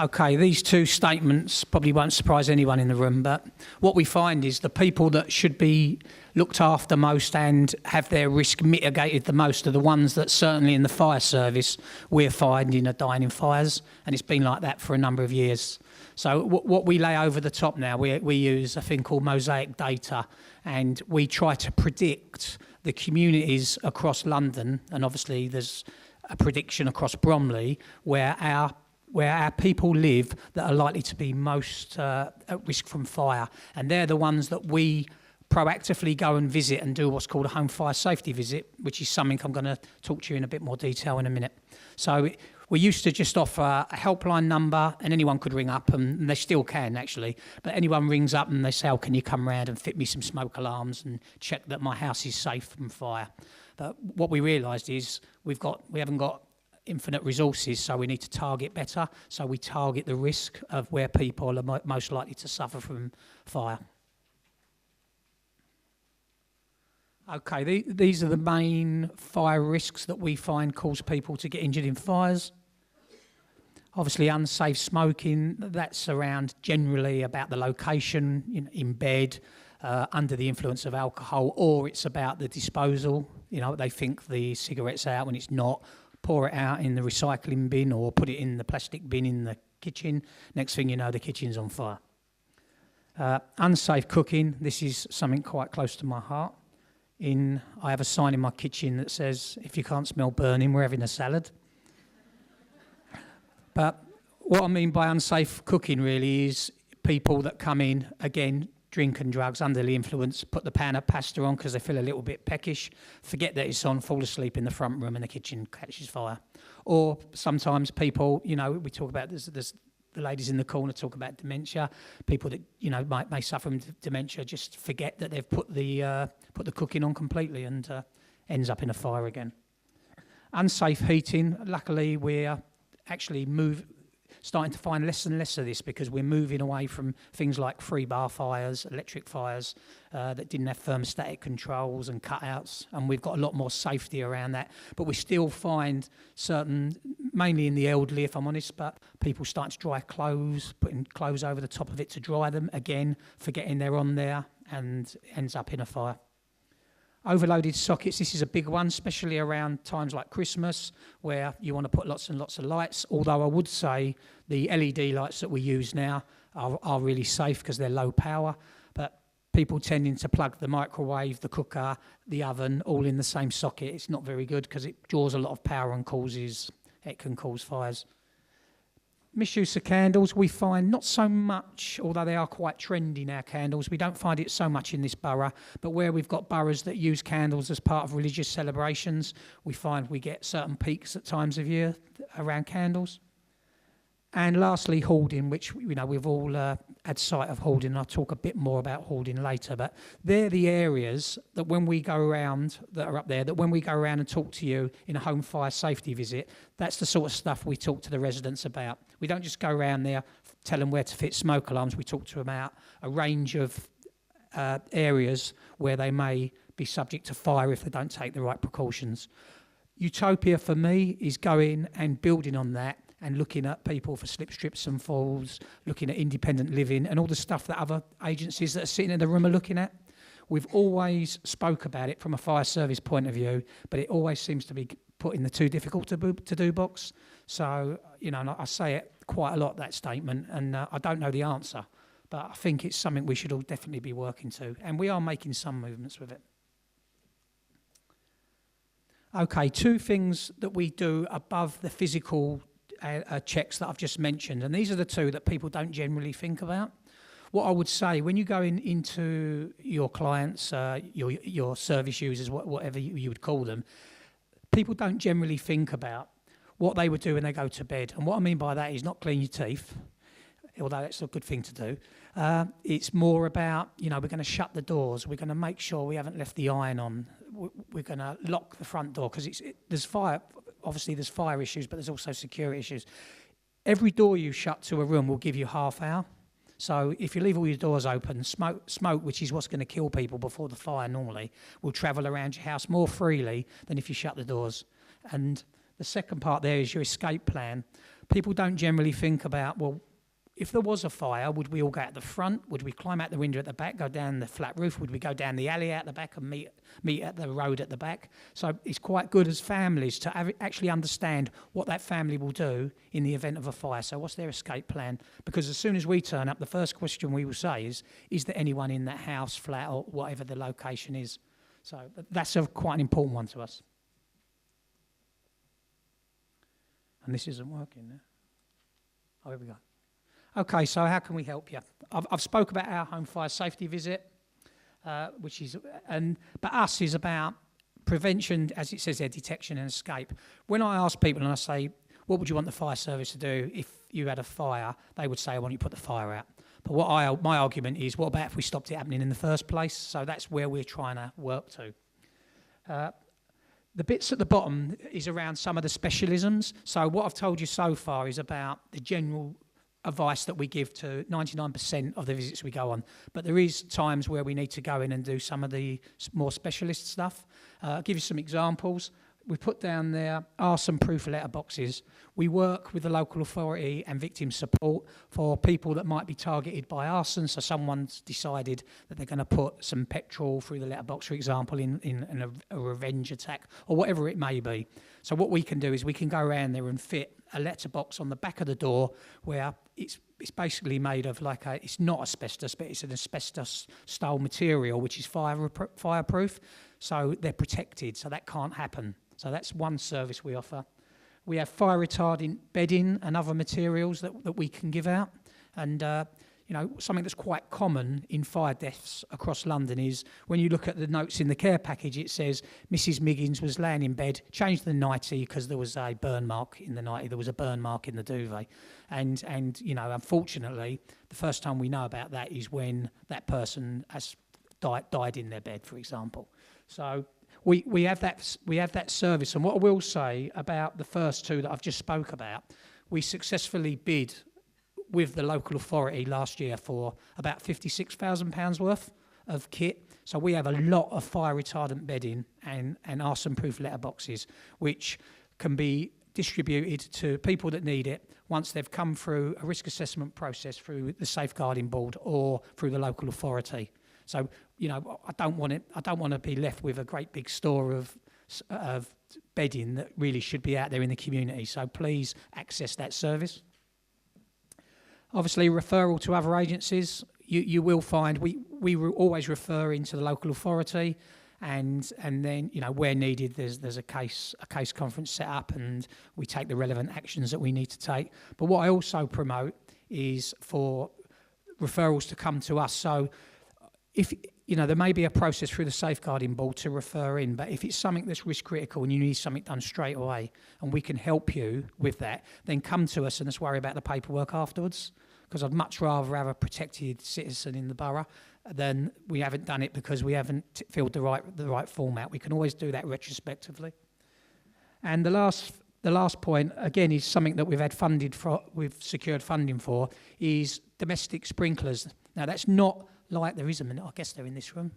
Okay, these two statements probably won't surprise anyone in the room, but what we find is the people that should be looked after most and have their risk mitigated the most are the ones that certainly in the fire service we're finding are dying in fires, and it's been like that for a number of years. So what we lay over the top now, we use a thing called mosaic data, and we try to predict the communities across London, and obviously there's a prediction across Bromley where our people live that are likely to be most at risk from fire. And they're the ones that we proactively go and visit and do what's called a home fire safety visit, which is something I'm going to talk to you in a bit more detail in a minute. So we used to just offer a helpline number and anyone could ring up, and they still can actually, but anyone rings up and they say, oh, can you come round and fit me some smoke alarms and check that my house is safe from fire? But what we realised is we haven't got infinite resources, so we need to target better. So we target the risk of where people are most likely to suffer from fire. Okay, these are the main fire risks that we find cause people to get injured in fires. Obviously, unsafe smoking, that's around generally about the location, in bed, under the influence of alcohol, or it's about the disposal. They think the cigarette's out when it's not. Pour it out in the recycling bin or put it in the plastic bin in the kitchen. Next thing you know, the kitchen's on fire. Unsafe cooking, this is something quite close to my heart. I have a sign in my kitchen that says, if you can't smell burning, we're having a salad. But what I mean by unsafe cooking really is people that come in, again, drinking drugs, under the influence, put the pan of pasta on because they feel a little bit peckish, forget that it's on, fall asleep in the front room and the kitchen catches fire. Or sometimes people, we talk about there's the ladies in the corner talk about dementia. People that may suffer from dementia just forget that they've put the cooking on completely and ends up in a fire again. Unsafe heating. Luckily, we're actually starting to find less and less of this because we're moving away from things like free bar fires, electric fires that didn't have thermostatic controls and cutouts, and we've got a lot more safety around that. But we still find certain, mainly in the elderly if I'm honest, but people starting to dry clothes, putting clothes over the top of it to dry them, again, forgetting they're on there and ends up in a fire. Overloaded sockets, this is a big one, especially around times like Christmas, where you want to put lots and lots of lights, although I would say the LED lights that we use now are really safe because they're low power, but people tending to plug the microwave, the cooker, the oven, all in the same socket, it's not very good because it draws a lot of power and it can cause fires. Misuse of candles, we find not so much, although they are quite trendy now, candles. We don't find it so much in this borough, but where we've got boroughs that use candles as part of religious celebrations, we find we get certain peaks at times of year around candles. And lastly, hoarding, which we've all had sight of hoarding. I'll talk a bit more about hoarding later, but they're the areas that when we go around, that are up there, that when we go around and talk to you in a home fire safety visit, that's the sort of stuff we talk to the residents about. We don't just go around there, tell them where to fit smoke alarms. We talk to them about a range of areas where they may be subject to fire if they don't take the right precautions. Utopia for me is going and building on that and looking at people for slip, strips and falls, looking at independent living and all the stuff that other agencies that are sitting in the room are looking at. We've always spoke about it from a fire service point of view, but it always seems to be put in the too difficult to do box. So, and I say it quite a lot, that statement, and I don't know the answer, but I think it's something we should all definitely be working to, and we are making some movements with it. Okay, two things that we do above the physical checks that I've just mentioned, and these are the two that people don't generally think about. What I would say, when you go into your clients, your service users, whatever you would call them, people don't generally think about what they would do when they go to bed. And what I mean by that is not clean your teeth, although that's a good thing to do. It's more about, we're going to shut the doors. We're going to make sure we haven't left the iron on. We're going to lock the front door because there's fire. Obviously, there's fire issues, but there's also security issues. Every door you shut to a room will give you half hour. So if you leave all your doors open, smoke, which is what's going to kill people before the fire normally, will travel around your house more freely than if you shut the doors. And The second part there is your escape plan. People don't generally think about, well, if there was a fire, would we all go out the front? Would we climb out the window at the back, go down the flat roof? Would we go down the alley out the back and meet at the road at the back? So it's quite good as families to actually understand what that family will do in the event of a fire. So what's their escape plan? Because as soon as we turn up, the first question we will say is there anyone in that house, flat, or whatever the location is? So that's quite an important one to us. And this isn't working now. Oh, here we go. Okay, so how can we help you? I've spoke about our home fire safety visit, but us is about prevention, as it says there, detection and escape. When I ask people and I say, what would you want the fire service to do if you had a fire? They would say, I want you to put the fire out. But my argument is, what about if we stopped it happening in the first place? So that's where we're trying to work to. The bits at the bottom is around some of the specialisms. So what I've told you so far is about the general advice that we give to 99% of the visits we go on. But there is times where we need to go in and do some of the more specialist stuff. I'll give you some examples. We put down there arson-proof letterboxes. We work with the local authority and victim support for people that might be targeted by arson. So someone's decided that they're going to put some petrol through the letterbox, for example, in a revenge attack or whatever it may be. So what we can do is we can go around there and fit a letterbox on the back of the door where it's basically made of it's not asbestos, but it's an asbestos-style material which is fireproof. So they're protected, so that can't happen. So that's one service we offer. We have fire-retardant bedding and other materials that we can give out. And, something that's quite common in fire deaths across London is when you look at the notes in the care package, it says Mrs. Miggins was laying in bed, changed the nightie because there was a burn mark in the nightie, there was a burn mark in the duvet. And unfortunately, the first time we know about that is when that person has died in their bed, for example. So we have that service. And what I will say about the first two that I've just spoke about, we successfully bid with the local authority last year for about £56,000 worth of kit. So we have a lot of fire retardant bedding and arson-proof letterboxes, which can be distributed to people that need it once they've come through a risk assessment process through the safeguarding board or through the local authority. So, I don't want to be left with a great big store of bedding that really should be out there in the community. So please access that service. Obviously, referral to other agencies. You will find we always refer into the local authority, and then where needed, there's a case conference set up, and we take the relevant actions that we need to take. But what I also promote is for referrals to come to us. So if there may be a process through the safeguarding board to refer in, but if it's something that's risk critical and you need something done straight away and we can help you with that, then come to us and let's worry about the paperwork afterwards. Because I'd much rather have a protected citizen in the borough than we haven't done it because we haven't filled the right format. We can always do that retrospectively. And the last point, again, is something that we've secured funding for, is domestic sprinklers. Now that's not like there is a minute. I guess they're in this room.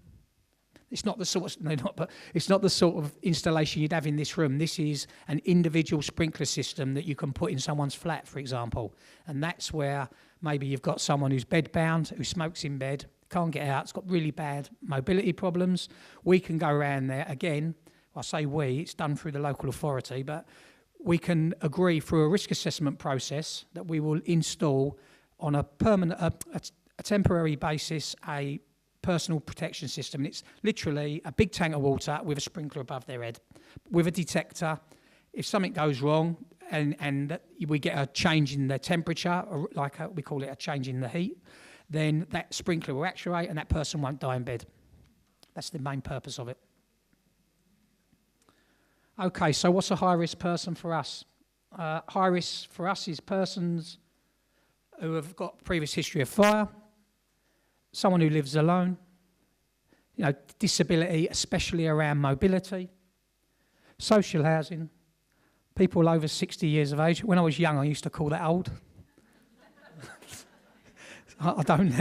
It's not the sort of installation you'd have in this room. This is an individual sprinkler system that you can put in someone's flat, for example. And that's where maybe you've got someone who's bedbound, who smokes in bed, can't get out, it's got really bad mobility problems. We can go around there. Again, I say we, it's done through the local authority, but we can agree through a risk assessment process that we will install on a permanent, a temporary basis, a personal protection system. And it's literally a big tank of water with a sprinkler above their head, with a detector. If something goes wrong and we get a change in the temperature, or we call it a change in the heat, then that sprinkler will actuate and that person won't die in bed. That's the main purpose of it. Okay, so what's a high-risk person for us? High risk for us is persons who have got previous history of fire, someone who lives alone, disability, especially around mobility, social housing, people over 60 years of age. When I was young, I used to call that old. I don't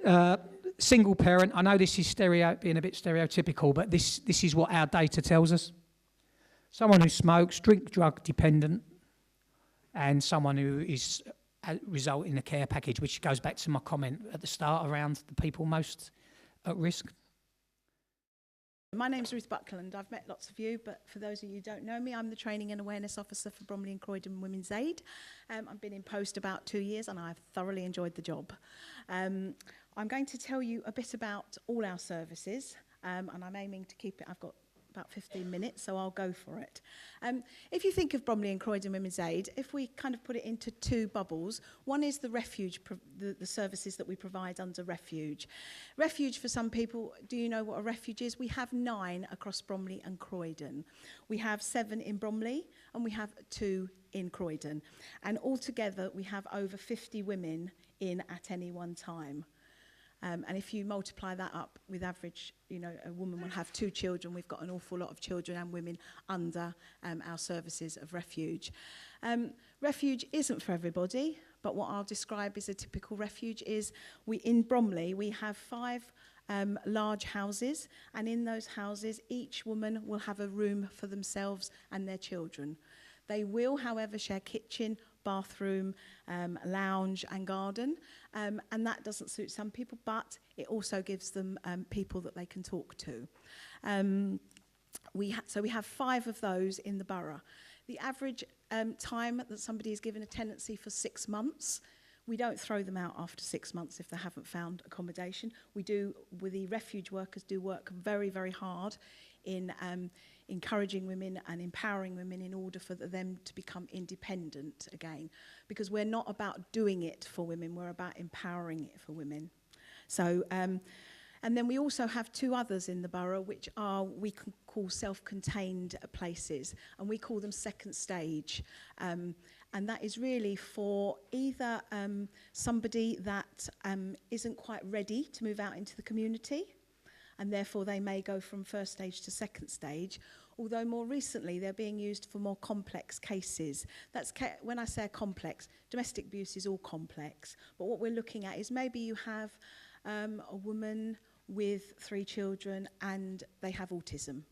now. Single parent. I know this is being a bit stereotypical, but this is what our data tells us. someone who smokes, drug dependent, and someone who is result in a care package, which goes back to my comment at the start around the people most at risk. My name's Ruth Buckland. I've met lots of you, but for those of you who don't know me, I'm the Training and Awareness Officer for Bromley and Croydon Women's Aid. I've been in post about 2 years and I've thoroughly enjoyed the job. I'm going to tell you a bit about all our services, and I'm aiming to keep it, I've got about 15 minutes, so I'll go for it. If you think of Bromley and Croydon Women's Aid, if we kind of put it into two bubbles, one is the refuge, the services that we provide under refuge. Refuge for some people, do you know what a refuge is? We have 9 across Bromley and Croydon. We have 7 in Bromley and we have 2 in Croydon. And altogether we have over 50 women in at any one time. And if you multiply that up with average, you know, a woman will have 2 children. We've got an awful lot of children and women under our services of refuge. Refuge isn't for everybody, but what I'll describe as a typical refuge is in Bromley, we have 5 large houses, and in those houses, each woman will have a room for themselves and their children. They will, however, share kitchen, bathroom, lounge and garden, and that doesn't suit some people, but it also gives them people that they can talk to. So we have 5 of those in the borough. The average time that somebody is given a tenancy for 6 months. We don't throw them out after 6 months if they haven't found accommodation. We do, with the refuge workers, do work very, very hard in encouraging women and empowering women in order for them to become independent again. Because we're not about doing it for women, we're about empowering it for women. So, and then we also have 2 others in the borough which are, we can call self-contained places, and we call them second stage. And that is really for either somebody that isn't quite ready to move out into the community, and therefore they may go from first stage to second stage, although more recently they're being used for more complex cases. When I say complex, domestic abuse is all complex, but what we're looking at is maybe you have a woman with 3 children and they have autism.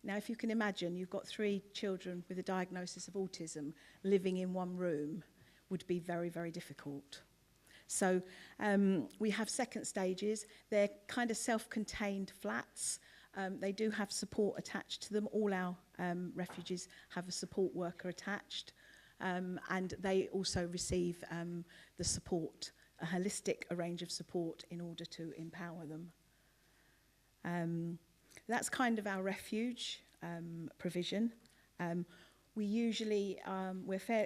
Now, if you can imagine, you've got 3 children with a diagnosis of autism living in one room, would be very, very difficult. So we have second stages. They're kind of self-contained flats. They do have support attached to them. All our refuges have a support worker attached. And they also receive the support, a holistic range of support in order to empower them. That's kind of our refuge provision. We usually,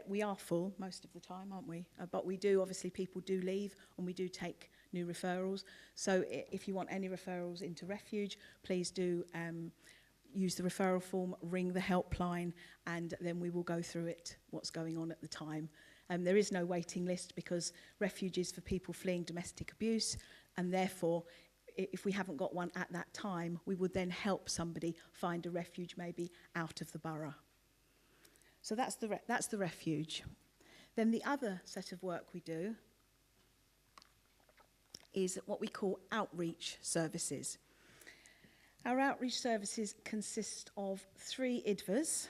we are full most of the time, aren't we? But we do, obviously people do leave and we do take new referrals. So if you want any referrals into refuge, please do use the referral form, ring the helpline, and then we will go through it, what's going on at the time. There is no waiting list because refuge is for people fleeing domestic abuse, and therefore if we haven't got one at that time, we would then help somebody find a refuge maybe out of the borough. So that's the refuge. Then the other set of work we do is what we call outreach services. Our outreach services consist of 3 IDVAs.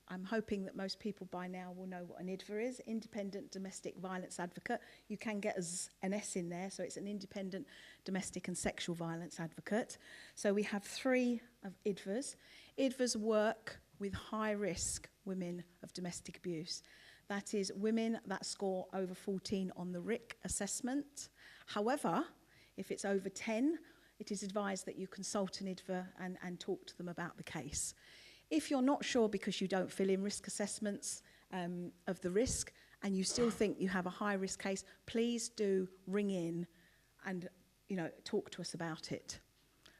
I'm hoping that most people by now will know what an IDVA is, Independent Domestic Violence Advocate. You can get an S in there, so it's an Independent Domestic and Sexual Violence Advocate. So we have 3 of IDVAs. IDVAs work with high-risk women of domestic abuse. That is women that score over 14 on the RIC assessment. However, if it's over 10, it is advised that you consult an IDVA and talk to them about the case. If you're not sure because you don't fill in risk assessments of the risk and you still think you have a high-risk case, please do ring in and talk to us about it.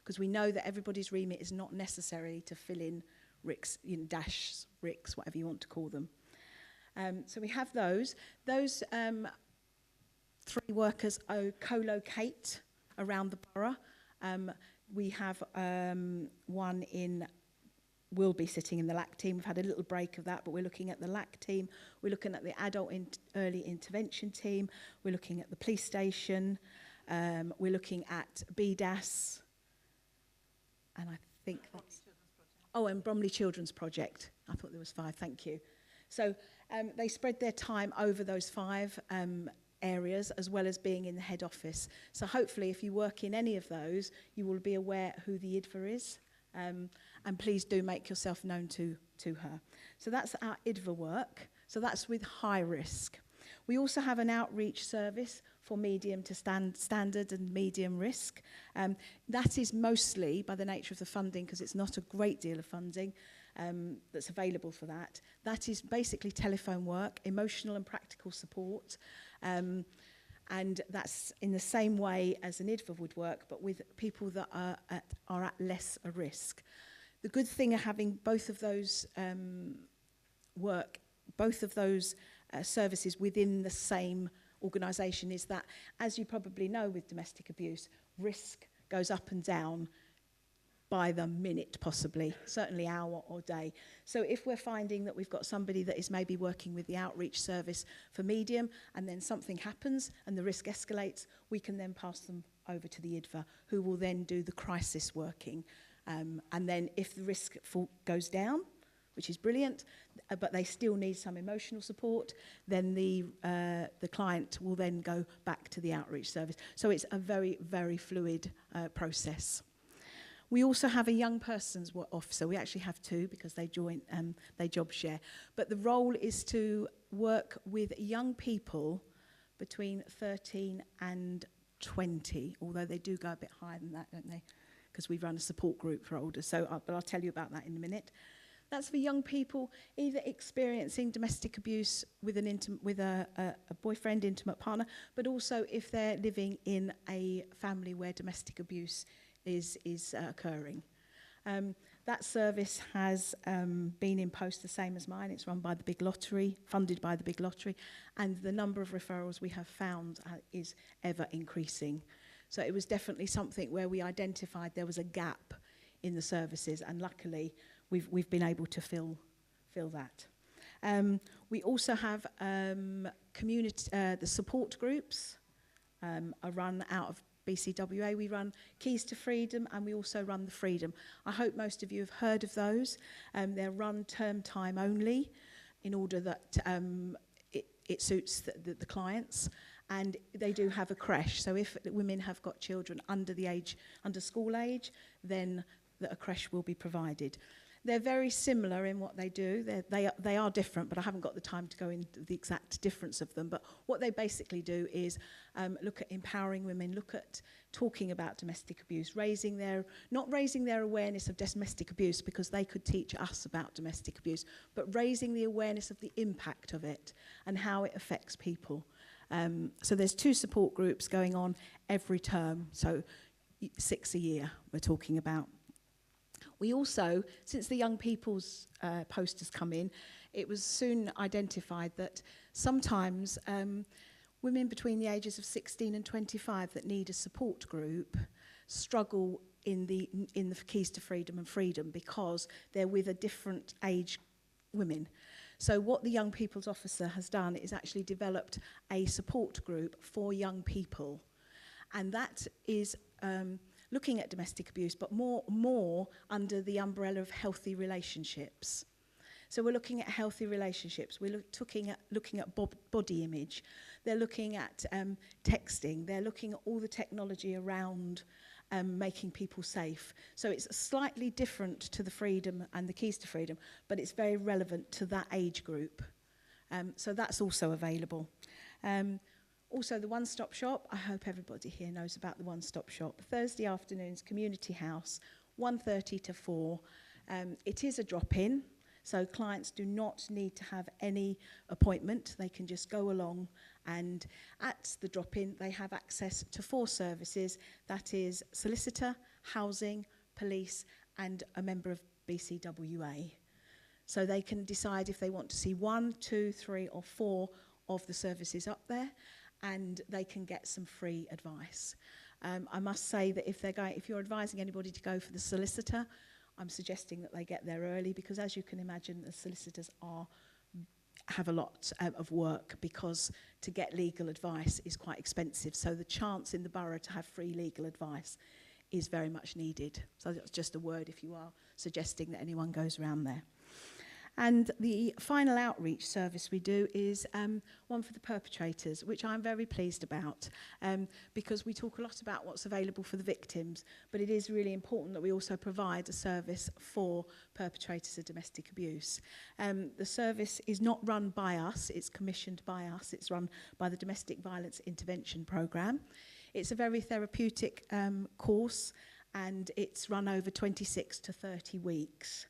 Because we know that everybody's remit is not necessary to fill in RICs, dash RICs, whatever you want to call them. So we have those. Those 3 workers co-locate around the borough. We have one will be sitting in the LAC team. We've had a little break of that, but we're looking at the LAC team. We're looking at the adult early intervention team. We're looking at the police station. We're looking at BDAS. And I think that's... Oh, and Bromley Children's Project. I thought there was 5, thank you. So they spread their time over those 5 areas, as well as being in the head office. So hopefully if you work in any of those, you will be aware who the IDVA is. And please do make yourself known to her. So that's our IDVA work. So that's with high risk. We also have an outreach service for medium to standard and medium risk. That is mostly, by the nature of the funding, because it's not a great deal of funding that's available for that, that is basically telephone work, emotional and practical support, and that's in the same way as an IDVA would work, but with people that are at less a risk. The good thing of having both of those services within the same organisation is that, as you probably know with domestic abuse, risk goes up and down by the minute possibly, certainly hour or day. So if we're finding that we've got somebody that is maybe working with the outreach service for medium and then something happens and the risk escalates, we can then pass them over to the IDVA, who will then do the crisis working. And then if the risk goes down, which is brilliant, but they still need some emotional support, then the client will then go back to the outreach service. So it's a very, very fluid process. We also have a young person's officer. We actually have 2 because they job share. But the role is to work with young people between 13 and 20, although they do go a bit higher than that, don't they? Because we run a support group for older. But I'll tell you about that in a minute. That's for young people either experiencing domestic abuse with a boyfriend, intimate partner, but also if they're living in a family where domestic abuse is occurring. That service has been in post the same as mine. It's run by the Big Lottery, funded by the Big Lottery, and the number of referrals we have found is ever increasing. So it was definitely something where we identified there was a gap in the services, and luckily we've been able to fill that. We also have community the support groups are run out of BCWA. We run Keys to Freedom, and we also run the Freedom. I hope most of you have heard of those. They're run term time only, in order that it suits the clients. And they do have a creche. So if women have got children under school age, then a creche will be provided. They're very similar in what they do. They are different, but I haven't got the time to go into the exact difference of them. But what they basically do is look at empowering women, look at talking about domestic abuse, not raising their awareness of domestic abuse, because they could teach us about domestic abuse, but raising the awareness of the impact of it and how it affects people. So there's 2 support groups going on every term, so 6 a year we're talking about. We also, since the young people's post has come in, it was soon identified that sometimes women between the ages of 16 and 25 that need a support group struggle in the Keys to Freedom and Freedom because they're with a different age women. So what the young people's officer has done is actually developed a support group for young people, and that is looking at domestic abuse, but more under the umbrella of healthy relationships. So we're looking at healthy relationships. We're looking at body image. They're looking at texting. They're looking at all the technology around making people safe. So it's slightly different to the Freedom and the Keys to Freedom, but it's very relevant to that age group. So that's also available. Also, the one-stop shop. I hope everybody here knows about the one-stop shop. Thursday afternoons, Community House, 1:30 to 4. It is a drop-in, so clients do not need to have any appointment. They can just go along, and at the drop-in, they have access to 4 services. That is solicitor, housing, police, and a member of BCWA. So they can decide if they want to see 1, 2, 3, or 4 of the services up there, and they can get some free advice. I must say that if you're advising anybody to go for the solicitor, I'm suggesting that they get there early, because as you can imagine, the solicitors have a lot of work, because to get legal advice is quite expensive. So the chance in the borough to have free legal advice is very much needed. So that's just a word if you are suggesting that anyone goes around there. And the final outreach service we do is one for the perpetrators, which I'm very pleased about, because we talk a lot about what's available for the victims, but it is really important that we also provide a service for perpetrators of domestic abuse. The service is not run by us, it's commissioned by us, it's run by the Domestic Violence Intervention Programme. It's a very therapeutic course, and it's run over 26 to 30 weeks.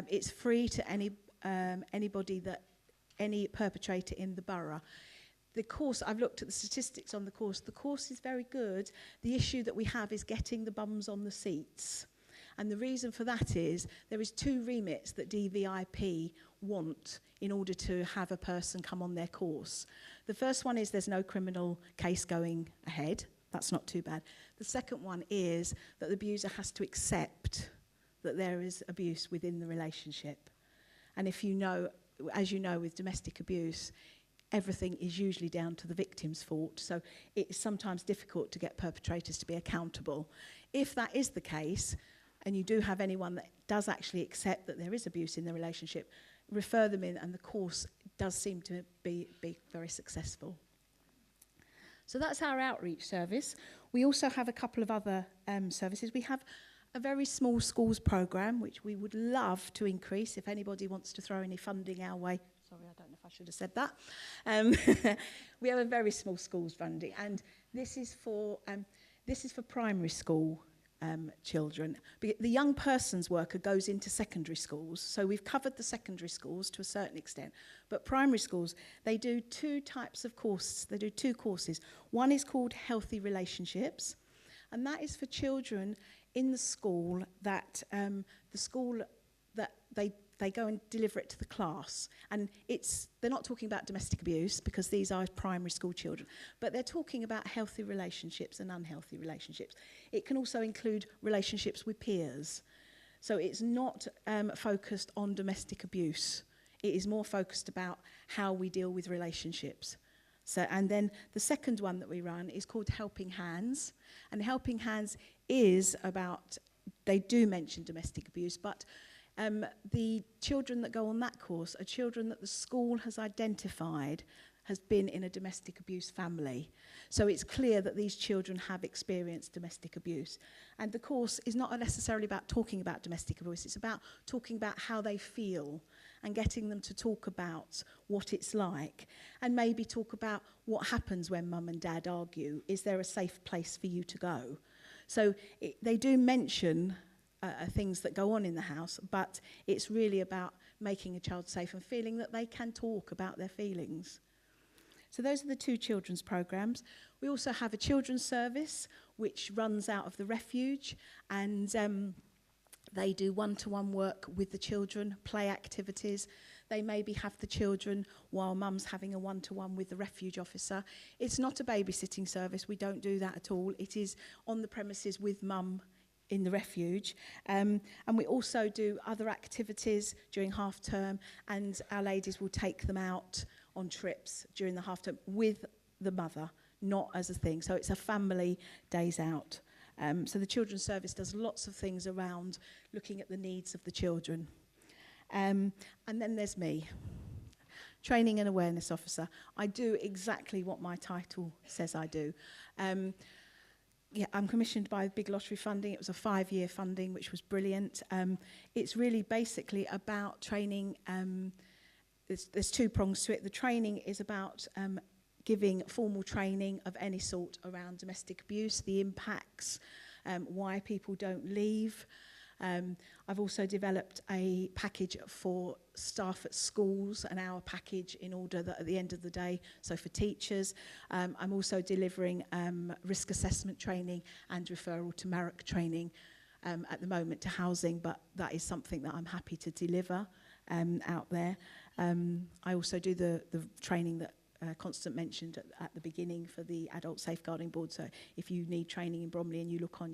It's free to anybody any perpetrator in the borough. The course, I've looked at the statistics on the course is very good. The issue that we have is getting the bums on the seats. And the reason for that is there is 2 remits that DVIP want in order to have a person come on their course. The first one is there's no criminal case going ahead. That's not too bad. The second one is that the abuser has to accept that there is abuse within the relationship. And if you know, as you know, with domestic abuse, everything is usually down to the victim's fault. So it's sometimes difficult to get perpetrators to be accountable. If that is the case, and you do have anyone that does actually accept that there is abuse in the relationship, refer them in, and the course does seem to be very successful. So that's our outreach service. We also have a couple of other services. We have a very small schools programme, which we would love to increase if anybody wants to throw any funding our way. Sorry, I don't know if I should have said that. We have a very small schools funding, and this is for primary school children. The young persons worker goes into secondary schools, so we've covered the secondary schools to a certain extent. But primary schools, they do 2 types of courses. They do 2 courses. One is called Healthy Relationships, and that is for children in the school that they go and deliver it to the class. And they're not talking about domestic abuse because these are primary school children, but they're talking about healthy relationships and unhealthy relationships. It can also include relationships with peers. So it's not focused on domestic abuse. It is more focused about how we deal with relationships. So, and then the second one that we run is called Helping Hands. And Helping Hands is about, they do mention domestic abuse, but the children that go on that course are children that the school has identified has been in a domestic abuse family. So it's clear that these children have experienced domestic abuse. And the course is not necessarily about talking about domestic abuse, it's about talking about how they feel and getting them to talk about what it's like, and maybe talk about what happens when mum and dad argue. Is there a safe place for you to go? So they do mention things that go on in the house, but it's really about making a child safe and feeling that they can talk about their feelings. So those are the 2 children's programmes. We also have a children's service which runs out of the refuge, and they do one-to-one work with the children, play activities. They maybe have the children while mum's having a one-to-one with the refuge officer. It's not a babysitting service, we don't do that at all. It is on the premises with mum in the refuge. And we also do other activities during half term, and our ladies will take them out on trips during the half term with the mother, not as a thing. So it's a family days out. So the children's service does lots of things around looking at the needs of the children. And then there's me, Training and Awareness Officer. I do exactly what my title says I do. I'm commissioned by Big Lottery funding. It was a 5-year funding, which was brilliant. It's really basically about training. There's 2 prongs to it. The training is about giving formal training of any sort around domestic abuse, the impacts, why people don't leave. I've also developed a package for staff at schools, an hour package in order that at the end of the day, so for teachers. I'm also delivering risk assessment training and referral to Marek training at the moment to housing, but that is something that I'm happy to deliver out there. I also do the training that Constance mentioned at the beginning for the Adult Safeguarding Board. So if you need training in Bromley and you look on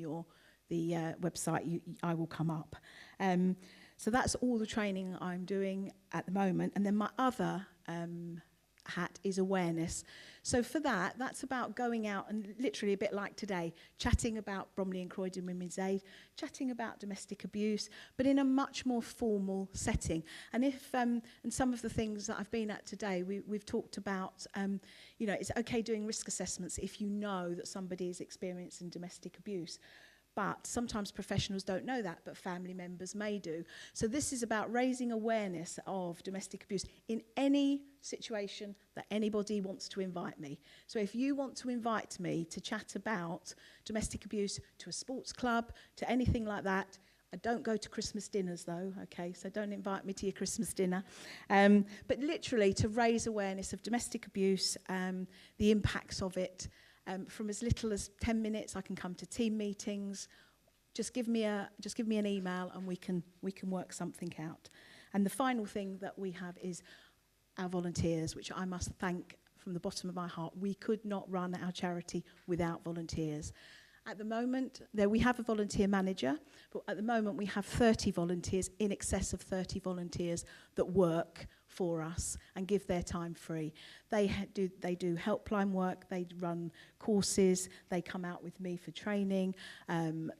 the website, I will come up. So that's all the training I'm doing at the moment. And then my other hat is awareness. So for that, that's about going out and literally a bit like today, chatting about Bromley and Croydon Women's Aid, chatting about domestic abuse, but in a much more formal setting. And if and some of the things that I've been at today, we've talked about, you know, it's okay doing risk assessments if you know that somebody is experiencing domestic abuse. But sometimes professionals don't know that, but family members may do. So this is about raising awareness of domestic abuse in any situation that anybody wants to invite me. So if you want to invite me to chat about domestic abuse to a sports club, to anything like that, I don't go to Christmas dinners though, okay, so don't invite me to your Christmas dinner. But literally to raise awareness of domestic abuse, the impacts of it, from as little as 10 minutes, I can come to team meetings. Just give me an email, and we can work something out. And the final thing that we have is our volunteers, which I must thank from the bottom of my heart. We could not run our charity without volunteers. At the moment, we have a volunteer manager, but at the moment we have 30 volunteers, in excess of 30 volunteers that work for us and give their time free. They do helpline work, they run courses, they come out with me for training,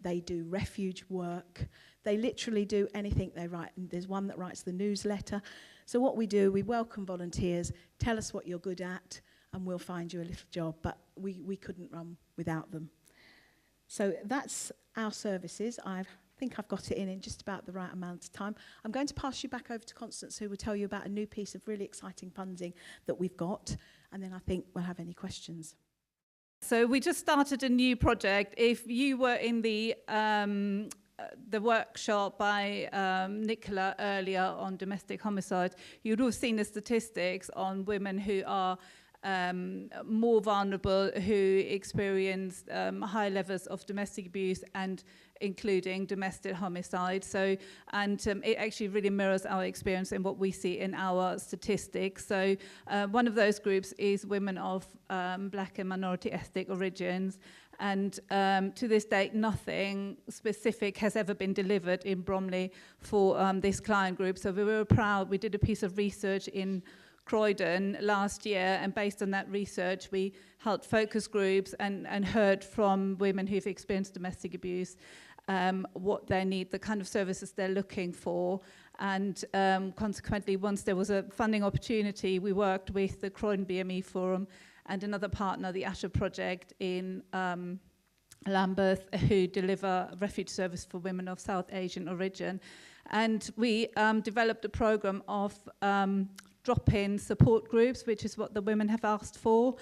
they do refuge work. They literally do anything they write. And there's one that writes the newsletter. So what we do, we welcome volunteers, tell us what you're good at, and we'll find you a little job. But we couldn't run without them. So that's our services. I think I've got it in just about the right amount of time. I'm going to pass you back over to Constance, who will tell you about a new piece of really exciting funding that we've got, and then I think we'll have any questions. So we just started a new project. If you were in the workshop by Nicola earlier on domestic homicide, you'd have seen the statistics on women who are more vulnerable, who experience high levels of domestic abuse and including domestic homicide. So, and it actually really mirrors our experience and what we see in our statistics. So one of those groups is women of black and minority ethnic origins. And to this date, nothing specific has ever been delivered in Bromley for this client group. So we were proud. We did a piece of research in Croydon last year, and based on that research, we held focus groups and heard from women who've experienced domestic abuse what they need, the kind of services they're looking for. And consequently, once there was a funding opportunity, we worked with the Croydon BME Forum and another partner, the Asher Project in Lambeth, who deliver refuge service for women of South Asian origin. And we developed a program of drop-in support groups, which is what the women have asked for.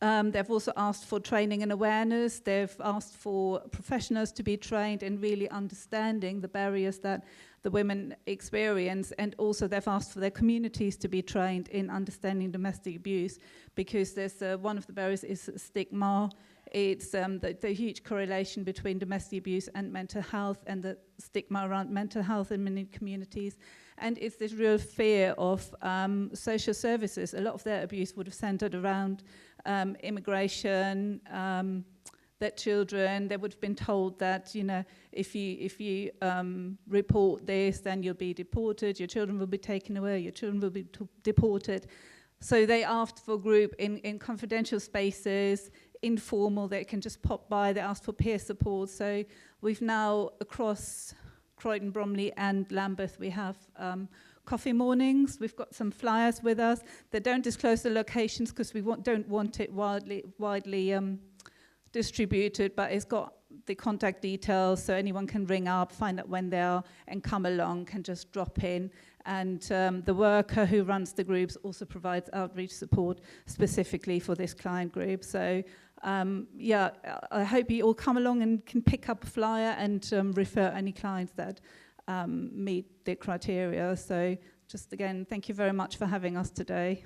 They've also asked for training and awareness. They've asked for professionals to be trained in really understanding the barriers that the women experience, and also they've asked for their communities to be trained in understanding domestic abuse, because there's one of the barriers is stigma. It's the huge correlation between domestic abuse and mental health, and the stigma around mental health in many communities. And it's this real fear of social services. A lot of their abuse would have centered around immigration, their children. They would have been told that, you know, if you report this, then you'll be deported, your children will be taken away, your children will be deported. So they asked for a group in confidential spaces, informal, that can just pop by. They asked for peer support. So we've now, across Croydon, Bromley and Lambeth, we have coffee mornings. We've got some flyers with us. They don't disclose the locations because we don't want it widely distributed, but it's got the contact details, so anyone can ring up, find out when they are, and come along, can just drop in. And the worker who runs the groups also provides outreach support specifically for this client group. So yeah, I hope you all come along and can pick up a flyer and refer any clients that meet the criteria. So just again, thank you very much for having us today.